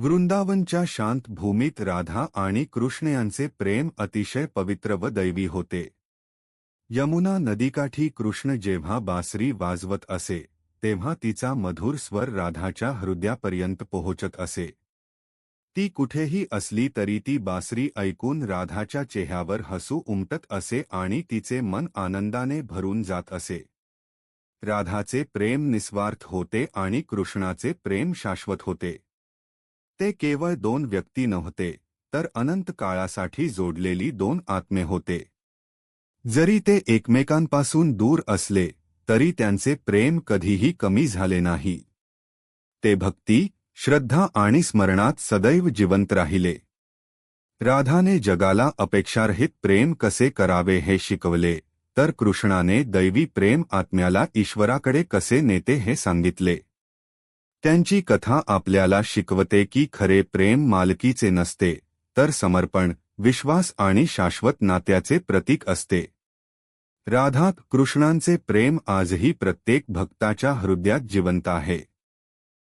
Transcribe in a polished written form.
वृंदावनच्या शांत भूमीत राधा आणि कृष्ण यांचे प्रेम अतिशय पवित्र व दैवी होते. यमुना नदीकाठी कृष्ण जेव्हा बासरी वाजवत असे तेव्हा तिचा मधुर स्वर राधाच्या हृदयापर्यंत पोहोचत असे. ती कुठेही असली तरी ती बासरी ऐकून राधाच्या चेहऱ्यावर हसू उमटत असे आणि तिचे मन आनंदाने भरून जात असे. राधाचे प्रेम निस्वार्थ होते आणि कृष्णाचे प्रेम शाश्वत होते. ते केवळ दोन व्यक्ती नव्हते, तर अनंत काळासाठी जोडलेली दोन आत्मे होते. जरी ते एकमेकांपासून दूर असले तरी त्यांचे प्रेम कधीही कमी झाले नाही. ते भक्ती, श्रद्धा आणि स्मरणात सदैव जिवंत राहिले. राधाने जगाला अपेक्षारहित प्रेम कसे करावे हे शिकवले, तर कृष्णाने दैवी प्रेम आत्म्याला ईश्वराकडे कसे नेते हे सांगितले. त्यांची कथा आपल्याला शिकवते की खरे प्रेम मालकीचे नसते, तर समर्पण, विश्वास आणि शाश्वत नात्याचे प्रतीक असते. राधा कृष्णांचे प्रेम आजही प्रत्येक भक्ताच्या हृदयात जिवंत आहे.